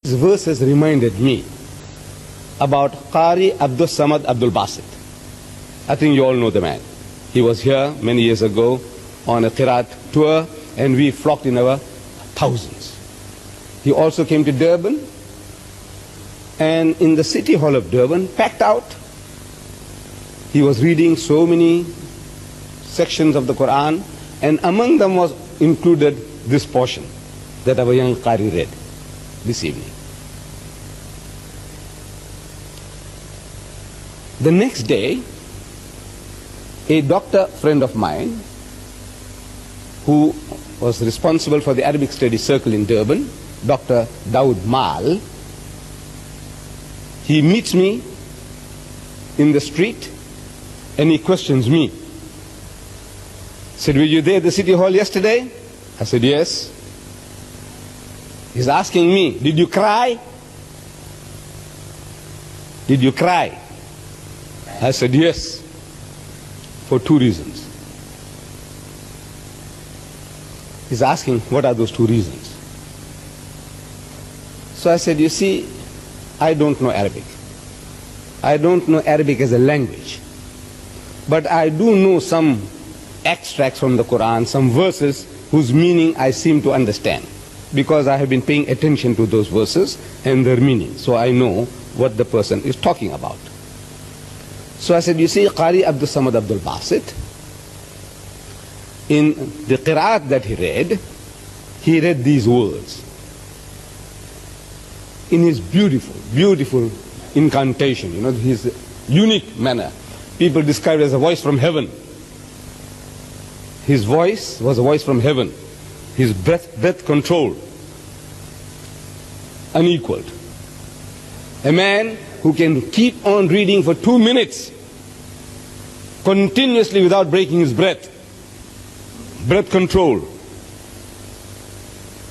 These verses reminded me about Qari Abdalصمد Abdالباسط. I think you all know the man. He was here many years ago on a Qiraat tour, and we flocked in our thousands. He also came to Durban, and in the city hall of Durban, packed out, he was reading so many sections of the Quran, and among them was included this portion that our young Qari read this evening. The next day, a doctor friend of mine who was responsible for the Arabic Studies Circle in Durban, Dr. Daud Mal, he meets me in the street and he questions me. Said, were you there at the city hall yesterday? I said, yes. He's asking me, did you cry? Did you cry? I said, yes, for two reasons. He's asking, what are those two reasons? So I said, you see, I don't know Arabic. I don't know Arabic as a language. But I do know some extracts from the Quran, some verses whose meaning I seem to understand, because I have been paying attention to those verses and their meaning. So I know what the person is talking about. So I said, you see, Qari Abdalصمد Abdالباسط, in the Qiraat that he read these words in his beautiful, beautiful incantation, you know, his unique manner. People describe it as a voice from heaven. His voice was a voice from heaven. His breath control, unequaled. A man who can keep on reading for 2 minutes continuously without breaking his breath. Breath control,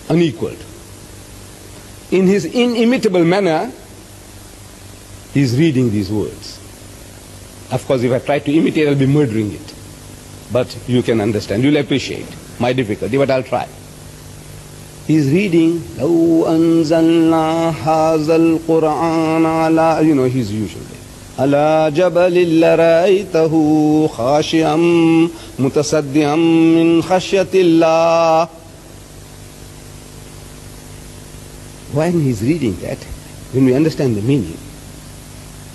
unequaled. In his inimitable manner, he is reading these words. Of course, if I try to imitate, I'll be murdering it. But you can understand, you'll appreciate my difficulty, but I'll try. He's reading, لو أنزلنا هذا القرآن على, you know, his usual way. على جبل لرأيته خاشعا متصدعا من خشية الله. When he's reading that, when we understand the meaning,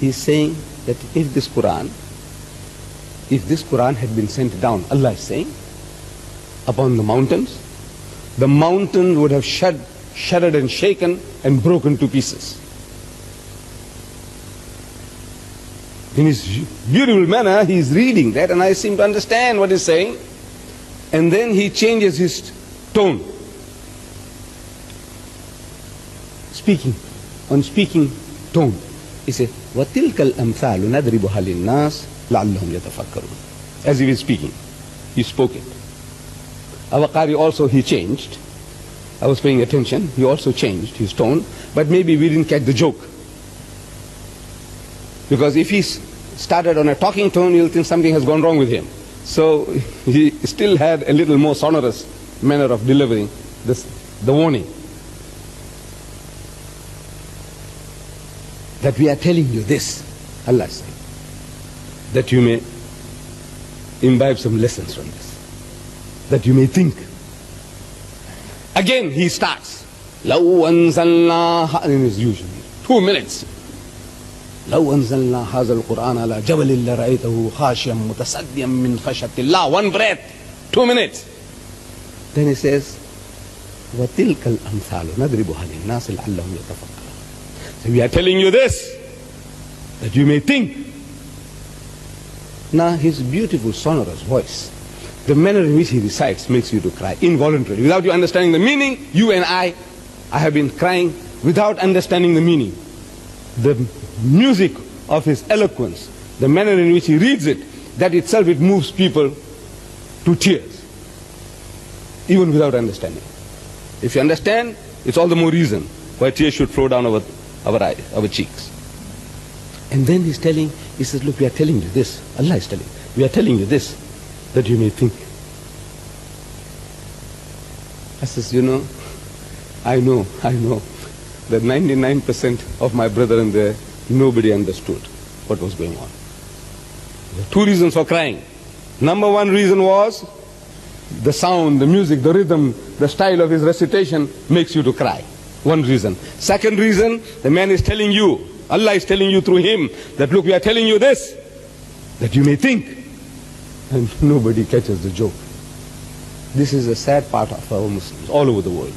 he's saying that if this Quran had been sent down, Allah is saying, upon the mountains would have shuddered and shaken and broken to pieces. In his beautiful manner, he is reading that, and I seem to understand what he's saying. And then he changes his tone. Speaking tone. He said, وَتِلْكَ الْأَمْثَالُ نَدْرِبُهَا لِلنَّاسِ لَعَلَّهُمْ يَتَفَكَّرُونَ. As if he's speaking. He spoke it. Our Qari also, he changed. I was paying attention. He also changed his tone. But maybe we didn't catch the joke. Because if he started on a talking tone, you'll think something has gone wrong with him. So he still had a little more sonorous manner of delivering the warning. That we are telling you this, Allah said, that you may imbibe some lessons from this, that you may think. Again he starts, لو أنزلنا, in his usual 2 minutes, لو أنزلنا هذا القرآن على جبل لرأيته خاشعا متصدعا من خشية الله. 1 breath, 2 minutes. Then he says, وتلك الأمثال نضربها للناس لعلهم يتفكرون. So we are telling you this, that you may think. Now his beautiful sonorous voice, the manner in which he recites makes you to cry involuntarily. Without you understanding the meaning, you and I have been crying without understanding the meaning. The music of his eloquence, the manner in which he reads it, that itself, it moves people to tears, even without understanding. If you understand, it's all the more reason why tears should flow down our cheeks. And then he says, look, we are telling you this. Allah is telling, we are telling you this, that you may think. I says, you know, I know that 99% of my brethren there, nobody understood what was going on. There are two reasons for crying. Number one reason was the sound, the music, the rhythm, the style of his recitation makes you to cry. One reason. Second reason, the man is telling you, Allah is telling you through him, that look, we are telling you this, that you may think. And nobody catches the joke. This is a sad part of our Muslims all over the world.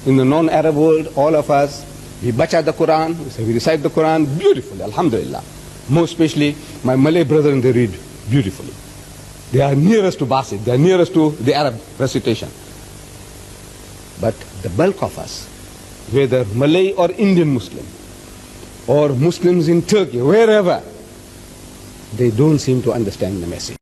In the non-Arab world, all of us, we bacha the Quran, we recite the Quran beautifully, alhamdulillah. Most especially, my Malay brethren, they read beautifully. They are nearest to Basit, they are nearest to the Arab recitation. But the bulk of us, whether Malay or Indian Muslim, or Muslims in Turkey, wherever, they don't seem to understand the message.